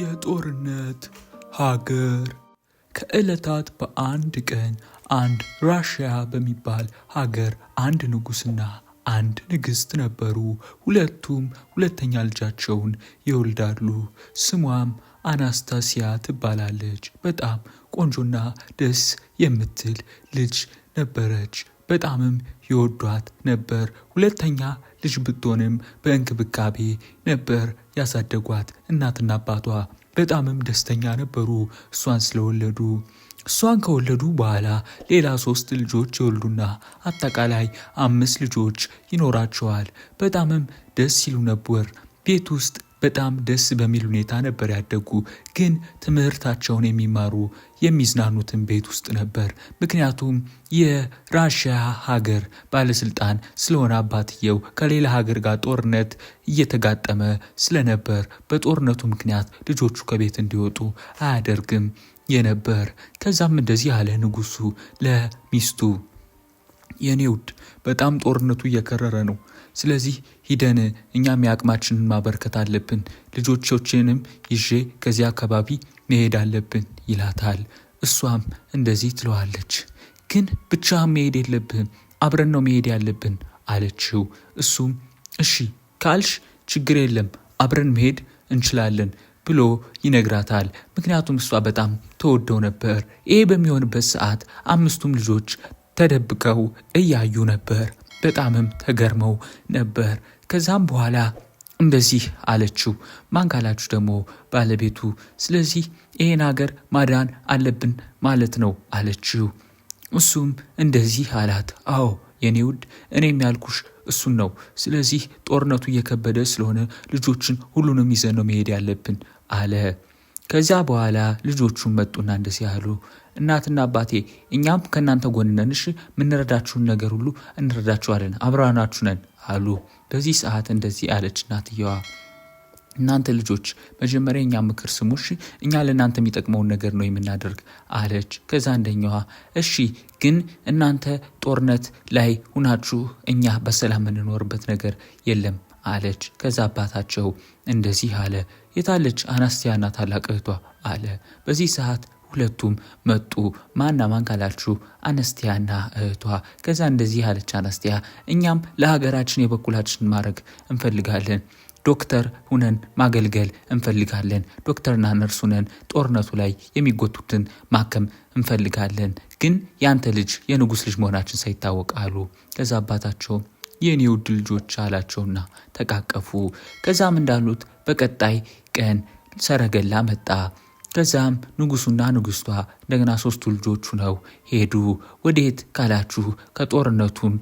የጦርነት ሀገር። ከዕለታት በአንድ ቀን አንድ ራሽያ በሚባል ሀገር አንድ ንጉስና አንድ ንግስት ነበሩ። ሁለቱም ሁለተኛ ልጃቸውን ይወልዳሉ። ስሟም አናስታሲያ ትባላለች። በጣም ቆንጆና ደስ የምትል ልጅ ነበረች። በጣምም ይወዷት ነበር። ሁለተኛ ልጅ ብትሆንም በእንክብካቤ ነበር ያሳደጓት። እናትና አባቷ በጣምም ደስተኛ ነበሩ እሷን ስለወለዱ። እሷን ከወለዱ በኋላ ሌላ 3 ልጆች ይወልዱና አጠቃላይ 5 ልጆች ይኖራቸዋል። በጣምም ደስ ይሉ ነበር። ቤት ውስጥ በጣም ደስ በሚል ሁኔታ ነበር ያደጉ። ግን ትምህርታቸውን የሚማሩ የሚዝናኑትን ቤት ውስጥ ነበር። ምክንያቱም የራሽያ ሀገር ባለስልጣን ስለሆነ አባትየው ከሌላ ሀገር ጋር ጦርነት እየተጋጠመ ስለነበር በጦርነቱ ምክንያት ልጆቹ ከቤት እንዲወጡ አያደርግም የነበር። ከዛም እንደዚህ ያለ ንጉሱ ለሚስቱ የኔ ውድ በጣም ጦርነቱ እየከረረ ነው። ስለዚህ ሂደን እኛም የአቅማችንን ማበርከት አለብን። ልጆቻችንንም ይዤ ከዚያ አካባቢ መሄድ አለብን ይላታል። እሷም እንደዚህ ትለዋለች። ግን ብቻህን መሄድ የለብህም፣ አብረን ነው መሄድ ያለብን አለችው። እሱም እሺ ካልሽ ችግር የለም አብረን መሄድ እንችላለን ብሎ ይነግራታል። ምክንያቱም እሷ በጣም ተወደው ነበር። ይሄ በሚሆንበት ሰዓት 5ቱም ልጆች ተደብቀው እያዩ ነበር። በጣምም ተገርመው ነበር። ከዛም በኋላ እንደዚህ አለችው። ማን ካላችሁ ደግሞ ባለቤቱ። ስለዚህ ይሄን ሀገር ማዳን አለብን ማለት ነው አለችው። እሱም እንደዚህ አላት። አዎ የኔ ውድ እኔም ያልኩሽ እሱን ነው። ስለዚህ ጦርነቱ እየከበደ ስለሆነ ልጆችን ሁሉንም ይዘን ነው መሄድ ያለብን አለ። ከዚያ በኋላ ልጆቹን መጡና እንደዚህ አሉ። እናትና አባቴ እኛም ከእናንተ ጎን ነን። እሺ የምንረዳችሁን ነገር ሁሉ እንረዳችኋለን፣ አብረናችሁ ነን አሉ። በዚህ ሰዓት እንደዚህ አለች እናትየዋ። እናንተ ልጆች መጀመሪያ እኛ ምክር ስሙ፣ እሺ እኛ ለእናንተ የሚጠቅመውን ነገር ነው የምናደርግ አለች። ከዛ አንደኛዋ እሺ ግን እናንተ ጦርነት ላይ ሁናችሁ እኛ በሰላም የምንኖርበት ነገር የለም አለች። ከዛ አባታቸው እንደዚህ አለ። የታለች አናስቲያና ታላቅ እህቷ አለ። በዚህ ሰዓት ሁለቱም መጡ። ማና ማን ካላችሁ አናስቲያና እህቷ። ከዛ እንደዚህ አለች አናስቲያ፣ እኛም ለሀገራችን የበኩላችንን ማድረግ እንፈልጋለን። ዶክተር ሁነን ማገልገል እንፈልጋለን። ዶክተርና ነርስ ሁነን ጦርነቱ ላይ የሚጎቱትን ማከም እንፈልጋለን። ግን ያንተ ልጅ የንጉስ ልጅ መሆናችን ሳይታወቅ አሉ። ከዛ አባታቸው የኔ ውድ ልጆች አላቸውና ተቃቀፉ። ከዛም እንዳሉት በቀጣይ ቀን ሰረገላ መጣ። ከዛም ንጉሱና ንግስቷ እንደገና 3 ልጆቹ ነው ሄዱ። ወዴት ካላችሁ ከጦርነቱን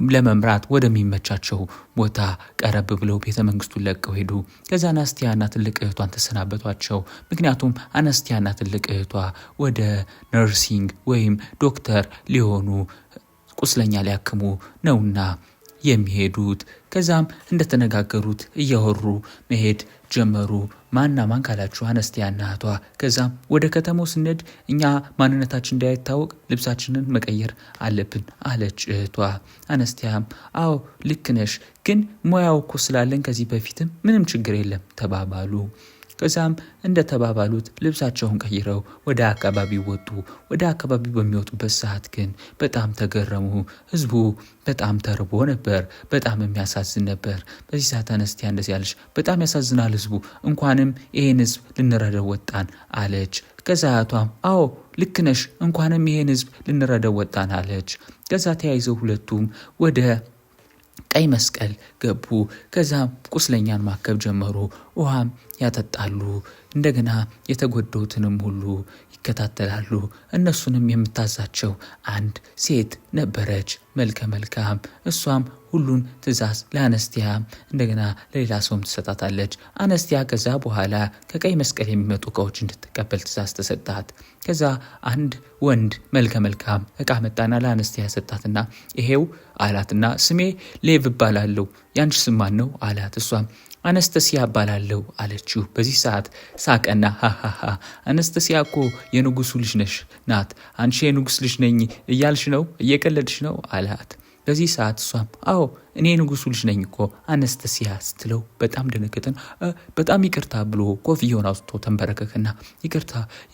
ለመምራት ወደሚመቻቸው ቦታ ቀረብ ብለው ቤተ መንግስቱን ለቀው ሄዱ። ከዛ አናስቲያና ትልቅ እህቷን ተሰናበቷቸው። ምክንያቱም አናስቲያና ትልቅ እህቷ ወደ ነርሲንግ ወይም ዶክተር ሊሆኑ ቁስለኛ ሊያክሙ ነውና የሚሄዱት። ከዛም እንደተነጋገሩት እያወሩ መሄድ ጀመሩ። ማና ማን ካላችሁ አናስቲያና እህቷ። ከዛም ወደ ከተማው ስንሄድ እኛ ማንነታችን እንዳይታወቅ ልብሳችንን መቀየር አለብን አለች እህቷ። አናስቲያም አዎ ልክ ነሽ፣ ግን ሙያው እኮ ስላለን ከዚህ በፊትም ምንም ችግር የለም ተባባሉ። ከዛም እንደተባባሉት ልብሳቸውን ቀይረው ወደ አካባቢው ወጡ። ወደ አካባቢው በሚወጡበት ሰዓት ግን በጣም ተገረሙ። ህዝቡ በጣም ተርቦ ነበር። በጣም የሚያሳዝን ነበር። በዚህ ሰዓት አናስቲያ እንደዚህ አለች። በጣም ያሳዝናል ህዝቡ፣ እንኳንም ይሄን ህዝብ ልንረዳው ወጣን አለች። ከዛ እህቷም አዎ ልክ ነሽ፣ እንኳንም ይሄን ህዝብ ልንረዳው ወጣን አለች። ከዛ ተያይዘው ሁለቱም ወደ ቀይ መስቀል ገቡ። ከዛም ቁስለኛን ማከብ ጀመሩ። ውሃም ያጠጣሉ። እንደገና የተጎዱትንም ሁሉ ይከታተላሉ። እነሱንም የምታዛቸው አንድ ሴት ነበረች፣ መልከ መልካም። እሷም ሁሉን ትእዛዝ ለአናስቲያ እንደገና ለሌላ ሰውም ትሰጣታለች። አናስቲያ ከዛ በኋላ ከቀይ መስቀል የሚመጡ እቃዎች እንድትቀበል ትእዛዝ ተሰጣት። ከዛ አንድ ወንድ መልከ መልካም እቃ መጣና ለአናስቲያ ሰጣትና ይሄው አላትና ስሜ ሌቭ እባላለሁ፣ ያንቺ ስም ማን ነው አላት። እሷም አናስታሲያ እባላለሁ አለችው። በዚህ ሰዓት ሳቀና ሃሃሃ አናስታሲያ እኮ የንጉሱ ልጅ ነሽ ናት። አንቺ የንጉስ ልጅ ነኝ እያልሽ ነው? እየቀለድሽ ነው አላት። በዚህ ሰዓት እሷም አዎ እኔ ንጉሱ ልጅ ነኝ እኮ አነስተሲያ ስትለው በጣም ደነገጠን። በጣም ይቅርታ ብሎ ኮፍያውን አውጥቶ ተንበረከከና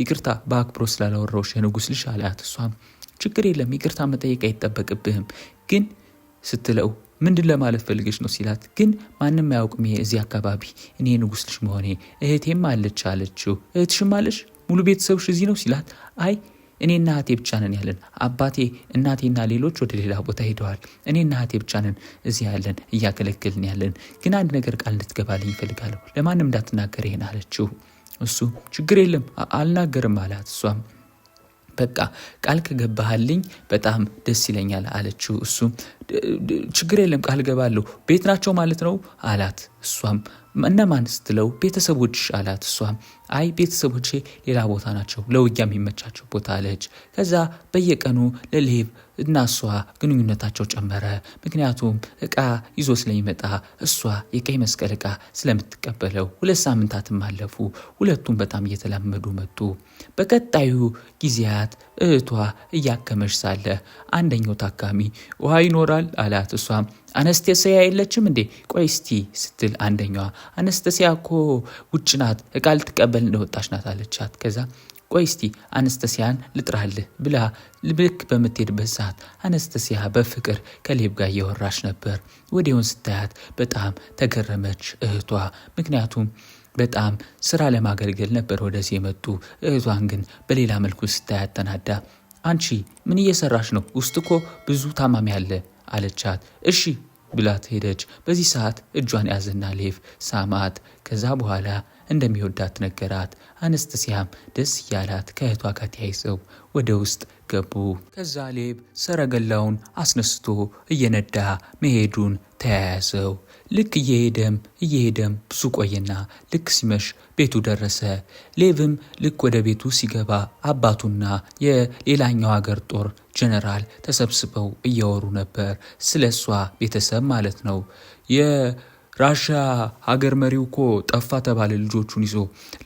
ይቅርታ በአክብሮት ስላላወራሁሽ የንጉስ ልጅ አላት። እሷም ችግር የለም ይቅርታ መጠየቅ አይጠበቅብህም ግን ስትለው ምንድን ለማለት ፈልገሽ ነው ሲላት ግን ማንም አያውቅም እዚህ አካባቢ እኔ ንጉስ ልጅ መሆኔ እህቴም አለች አለችው። እህትሽም አለሽ ሙሉ ቤተሰብሽ እዚህ ነው ሲላት አይ እኔና እህቴ ብቻ ነን ያለን አባቴ እናቴና ሌሎች ወደ ሌላ ቦታ ሄደዋል እኔና እህቴ ብቻ ነን እዚህ ያለን እያገለገልን ያለን ግን አንድ ነገር ቃል እንድትገባልኝ እፈልጋለሁ ለማንም እንዳትናገር ይሄን አለችው። እሱ ችግር የለም አልናገርም አላት። እሷም በቃ ቃል ከገባህልኝ በጣም ደስ ይለኛል አለችው። እሱም ችግር የለም ቃል ገባለሁ ቤት ናቸው ማለት ነው አላት። እሷም እነማን ስትለው ቤተሰቦችሽ አላት። እሷም አይ ቤተሰቦቼ ሌላ ቦታ ናቸው ለውጊያ የሚመቻቸው ቦታ አለች። ከዛ በየቀኑ ለሌቭ እና እሷ ግንኙነታቸው ጨመረ። ምክንያቱም እቃ ይዞ ስለሚመጣ እሷ የቀይ መስቀል እቃ ስለምትቀበለው 2 ሳምንታትም አለፉ። ሁለቱም በጣም እየተላመዱ መጡ። በቀጣዩ ጊዜያት እህቷ እያከመች ሳለ አንደኛው ታካሚ ውሃ ይኖራል አላት። እሷም አነስተሲያ የለችም እንዴ ቆይ እስቲ ስትል አንደኛዋ አነስተሲያ እኮ ውጭ ናት እቃ ልትቀበል እንደወጣች ናት አለቻት። ከዛ ቆይ እስቲ አነስተሲያን ልጥራልህ ብላ ልክ በምትሄድበት ሰዓት አነስተሲያ በፍቅር ከሌብ ጋር እየወራች ነበር። ወዲያውን ስታያት በጣም ተገረመች እህቷ። ምክንያቱም በጣም ስራ ለማገልገል ነበር ወደዚህ የመጡ። እህቷን ግን በሌላ መልኩ ስታያት ተናዳ አንቺ ምን እየሰራሽ ነው ውስጥ እኮ ብዙ ታማሚ አለ አለቻት። እሺ ብላት ሄደች። በዚህ ሰዓት እጇን ያዘና ሌቭ ሳማት። ከዛ በኋላ እንደሚወዳት ነገራት። አነስተሲያም ደስ እያላት ከእህቷ ጋር ተያይዘው ወደ ውስጥ ገቡ። ከዛ ሌቭ ሰረገላውን አስነስቶ እየነዳ መሄዱን ተያያዘው። ልክ እየሄደም ብዙ ቆየና ልክ ሲመሽ ቤቱ ደረሰ። ሌቭም ልክ ወደ ቤቱ ሲገባ አባቱና የሌላኛው ሀገር ጦር ጀነራል ተሰብስበው እያወሩ ነበር። ስለሷ ቤተሰብ ማለት ነው። የራሽያ ሀገር መሪው እኮ ጠፋ ተባለ ልጆቹን ይዞ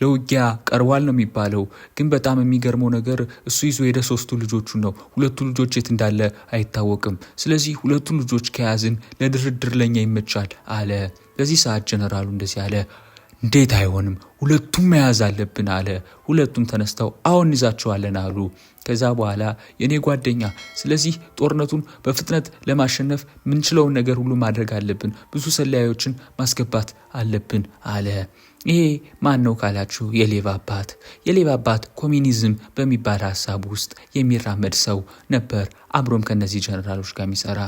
ለውጊያ ቀርቧል ነው የሚባለው። ግን በጣም የሚገርመው ነገር እሱ ይዞ ሄደ 3 ልጆቹን ነው። 2 ልጆች የት እንዳለ አይታወቅም። ስለዚህ 2 ልጆች ከያዝን ለድርድር ለኛ ይመቻል አለ። በዚህ ሰዓት ጀነራሉ እንደዚህ አለ። እንዴት አይሆንም 2ቱም መያዝ አለብን አለ። 2ቱም ተነስተው አሁን ይዛቸዋለን አሉ። ከዛ በኋላ የኔ ጓደኛ ስለዚህ ጦርነቱን በፍጥነት ለማሸነፍ ምንችለውን ነገር ሁሉ ማድረግ አለብን፣ ብዙ ሰላዮችን ማስገባት አለብን አለ። ይሄ ማን ነው ካላችሁ የሌቭ አባት ኮሚኒዝም በሚባል ሐሳብ ውስጥ የሚራመድ ሰው ነበር። አብሮም ከነዚህ ጀነራሎች ጋር የሚሰራ።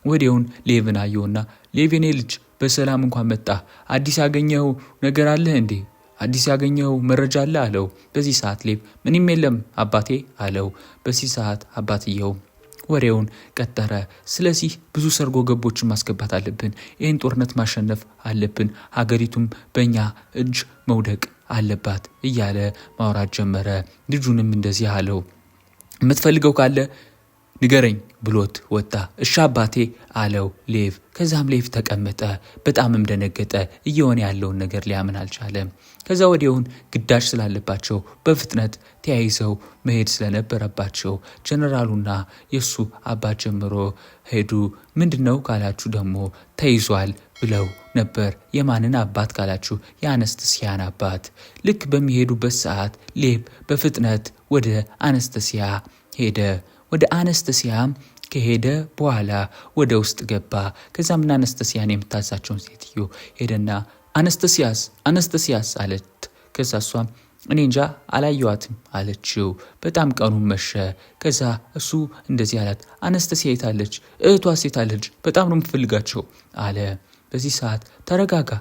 ወዲያውን ሌቭን አየውና ሌቭ የኔ ልጅ በሰላም እንኳን መጣ። አዲስ ያገኘው ነገር አለ እንዴ? አዲስ ያገኘው መረጃ አለ አለው። በዚህ ሰዓት ሌቭ ምንም የለም አባቴ አለው። በዚህ ሰዓት አባትየው ወሬውን ቀጠረ። ስለዚህ ብዙ ሰርጎ ገቦችን ማስገባት አለብን፣ ይህን ጦርነት ማሸነፍ አለብን፣ ሀገሪቱም በእኛ እጅ መውደቅ አለባት እያለ ማውራት ጀመረ። ልጁንም እንደዚህ አለው፣ የምትፈልገው ካለ ንገረኝ ብሎት ወጣ። እሺ አባቴ አለው ሌቭ። ከዛም ሌቭ ተቀመጠ። በጣምም ደነገጠ። እየሆነ ያለውን ነገር ሊያምን አልቻለም። ከዛ ወዲያውን ግዳጅ ስላለባቸው በፍጥነት ተያይዘው መሄድ ስለነበረባቸው ጀነራሉና የሱ አባት ጀምሮ ሄዱ። ምንድነው ካላችሁ ደግሞ ተይዟል ብለው ነበር። የማንን አባት ካላችሁ የአነስተሲያን አባት። ልክ በሚሄዱበት ሰዓት ሌቭ በፍጥነት ወደ አነስተሲያ ሄደ። ወደ አነስተሲያም ከሄደ በኋላ ወደ ውስጥ ገባ። ከዛም አነስተሲያን የምታዛቸውን ሴትዮ ሄደና አነስተሲያስ አለት። ከዛ እሷም እኔ እንጃ አላየዋትም አለችው። በጣም ቀኑ መሸ። ከዛ እሱ እንደዚህ አላት፣ አነስተሲያ የታለች? እህቷ ሴታለች? በጣም ነው የምፈልጋቸው አለ። በዚህ ሰዓት ተረጋጋ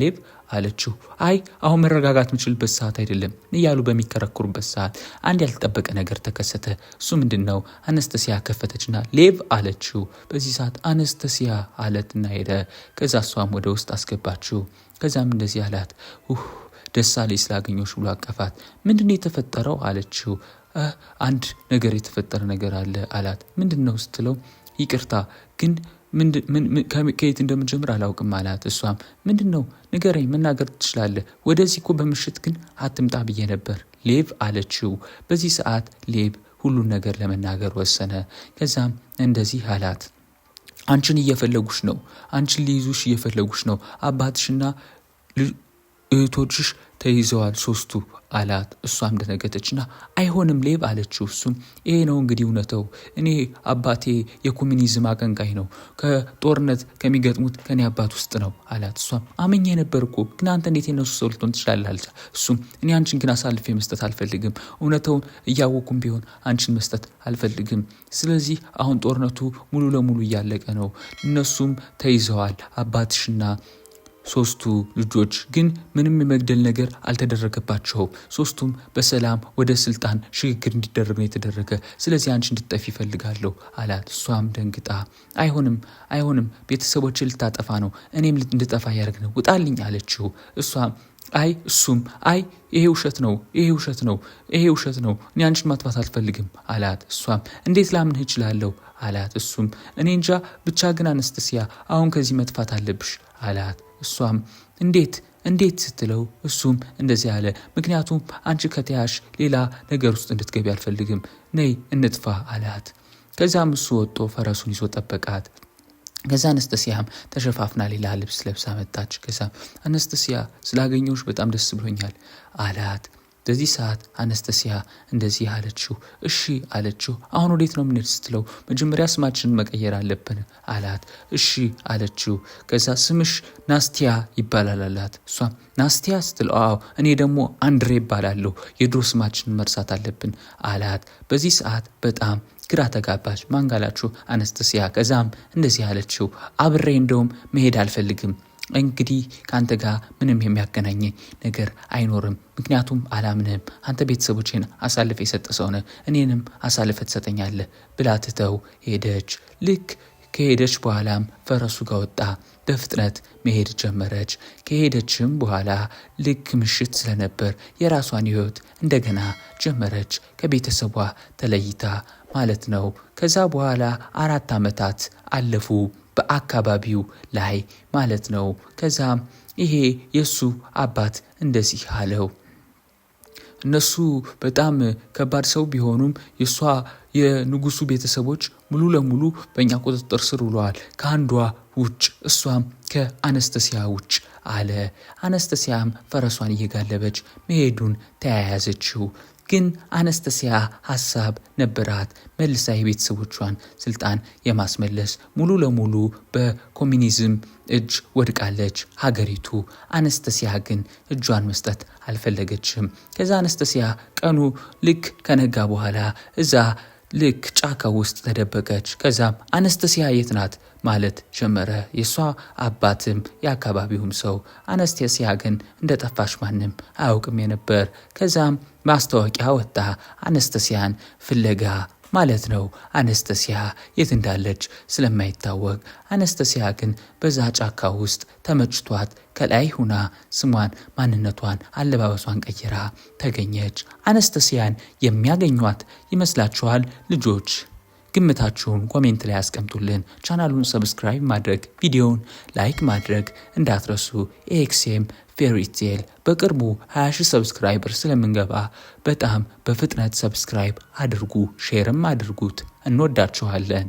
ሌቭ አለችው። አይ አሁን መረጋጋት የምችልበት ሰዓት አይደለም እያሉ በሚከራከሩበት ሰዓት አንድ ያልተጠበቀ ነገር ተከሰተ። እሱ ምንድነው? አነስተሲያ ከፈተችና ሌቭ አለችው። በዚህ ሰዓት አነስተሲያ አለትና ሄደ። ከዛ እሷም ወደ ውስጥ አስገባችው። ከዛም እንደዚህ አላት፣ ደስ አለኝ ስላገኘሁሽ ብሎ አቀፋት። ምንድነው የተፈጠረው አለችው። አንድ ነገር የተፈጠረ ነገር አለ አላት። ምንድነው ስትለው ይቅርታ ግን ከየት እንደምጀምር አላውቅም አላት። እሷም ምንድነው ንገረኝ፣ መናገር ትችላለህ። ወደዚህ እኮ በምሽት ግን አትምጣ ብዬ ነበር ሌቭ አለችው። በዚህ ሰዓት ሌቭ ሁሉን ነገር ለመናገር ወሰነ። ከዛም እንደዚህ አላት፣ አንቺን እየፈለጉሽ ነው። አንቺን ሊይዙሽ እየፈለጉሽ ነው። አባትሽና እህቶችሽ ተይዘዋል 3ቱ አላት። እሷም ደነገጠችና አይሆንም ሌብ አለችው። እሱም ይሄ ነው እንግዲህ እውነታው። እኔ አባቴ የኮሚኒዝም አቀንቃኝ ነው። ከጦርነት ከሚገጥሙት ከኔ አባት ውስጥ ነው አላት። እሷም አመኜ ነበርኩ ግን አንተ እንዴት የነሱ ሰው ልትሆን ትችላለህ? እሱም እኔ አንቺን ግን አሳልፌ መስጠት አልፈልግም። እውነታውን እያወኩም ቢሆን አንቺን መስጠት አልፈልግም። ስለዚህ አሁን ጦርነቱ ሙሉ ለሙሉ እያለቀ ነው። እነሱም ተይዘዋል። አባትሽና 3ቱ ልጆች ግን ምንም የመግደል ነገር አልተደረገባቸውም። 3ቱም በሰላም ወደ ስልጣን ሽግግር እንዲደረግ ነው የተደረገ። ስለዚህ አንቺ እንድትጠፊ ይፈልጋለሁ አላት። እሷም ደንግጣ አይሆንም ቤተሰቦች ልታጠፋ ነው፣ እኔም እንድጠፋ ያደርግ ነው፣ ውጣልኝ አለችው። እሷም ይሄ ውሸት ነው እኔ አንቺን ማጥፋት አልፈልግም አላት። እሷም እንዴት ላምንህ እችላለሁ አላት። እሱም እኔ እንጃ ብቻ ግን አነስተስያ አሁን ከዚህ መጥፋት አለብሽ አላት። እሷም እንዴት ስትለው እሱም እንደዚህ አለ፣ ምክንያቱም አንቺ ከተያሽ ሌላ ነገር ውስጥ እንድትገቢ አልፈልግም፣ ነይ እንጥፋ አላት። ከዛም እሱ ወጥቶ ፈረሱን ይዞ ጠበቃት። ከዛ አነስተስያም ተሸፋፍና ሌላ ልብስ ለብሳ መጣች። ከዛም አነስተስያ ስላገኘሁሽ በጣም ደስ ብሎኛል አላት። በዚህ ሰዓት አነስተስያ እንደዚህ አለችው። እሺ አለችው። አሁን ወዴት ነው የምንሄድ ስትለው መጀመሪያ ስማችንን መቀየር አለብን አላት። እሺ አለችው። ከዛ ስምሽ ናስቲያ ይባላል አላት። እሷም ናስቲያ ስትለው አዎ እኔ ደግሞ አንድሬ ይባላለሁ፣ የድሮ ስማችንን መርሳት አለብን አላት። በዚህ ሰዓት በጣም ግራ ተጋባች። ማንጋላችሁ አነስተስያ። ከዛም እንደዚህ አለችው፣ አብሬ እንደውም መሄድ አልፈልግም፣ እንግዲህ ካንተ ጋር ምንም የሚያገናኝ ነገር አይኖርም፣ ምክንያቱም አላምንህም፣ አንተ ቤተሰቦቼን አሳልፈ የሰጠ ሰው ነህ፣ እኔንም አሳልፈ ትሰጠኛለህ ብላ ትተው ሄደች። ልክ ከሄደች በኋላም ፈረሱ ጋር ወጣ፣ በፍጥነት መሄድ ጀመረች። ከሄደችም በኋላ ልክ ምሽት ስለነበር የራሷን ህይወት እንደገና ጀመረች፣ ከቤተሰቧ ተለይታ ማለት ነው። ከዛ በኋላ 4 ዓመታት አለፉ በአካባቢው ላይ ማለት ነው። ከዛም ይሄ የሱ አባት እንደዚህ አለው። እነሱ በጣም ከባድ ሰው ቢሆኑም የንጉሱ ቤተሰቦች ሙሉ ለሙሉ በእኛ ቁጥጥር ስር ውለዋል፣ ከአንዷ ውጭ፣ እሷም ከአነስተስያ ውጭ አለ። አነስተስያም ፈረሷን እየጋለበች መሄዱን ተያያዘችው። ግን አነስተስያ ሐሳብ ነበራት፣ መልሳ የቤተሰቦቿን ስልጣን የማስመለስ። ሙሉ ለሙሉ በኮሚኒዝም እጅ ወድቃለች ሀገሪቱ። አነስተስያ ግን እጇን መስጠት አልፈለገችም። ከዛ አነስተስያ ቀኑ ልክ ከነጋ በኋላ እዛ ልክ ጫካ ውስጥ ተደበቀች። ከዛም አነስተስያ የት ናት ማለት ጀመረ የሷ አባትም የአካባቢውም ሰው። አነስተስያ ግን እንደጠፋሽ ማንም አያውቅም የነበር። ከዛም ማስታወቂያ ወጣ አነስተስያን ፍለጋ ማለት ነው። አነስተስያ የት እንዳለች ስለማይታወቅ አነስተስያ ግን በዛ ጫካ ውስጥ ተመችቷት ከላይ ሁና ስሟን፣ ማንነቷን፣ አለባበሷን ቀይራ ተገኘች። አነስተስያን የሚያገኟት ይመስላችኋል ልጆች? ግምታችሁን ኮሜንት ላይ አስቀምጡልን። ቻናሉን ሰብስክራይብ ማድረግ፣ ቪዲዮውን ላይክ ማድረግ እንዳትረሱ። ኤክስኤም ፌሪ ቴል በቅርቡ 20,000 ሰብስክራይበር ስለምንገባ በጣም በፍጥነት ሰብስክራይብ አድርጉ፣ ሼርም አድርጉት። እንወዳችኋለን።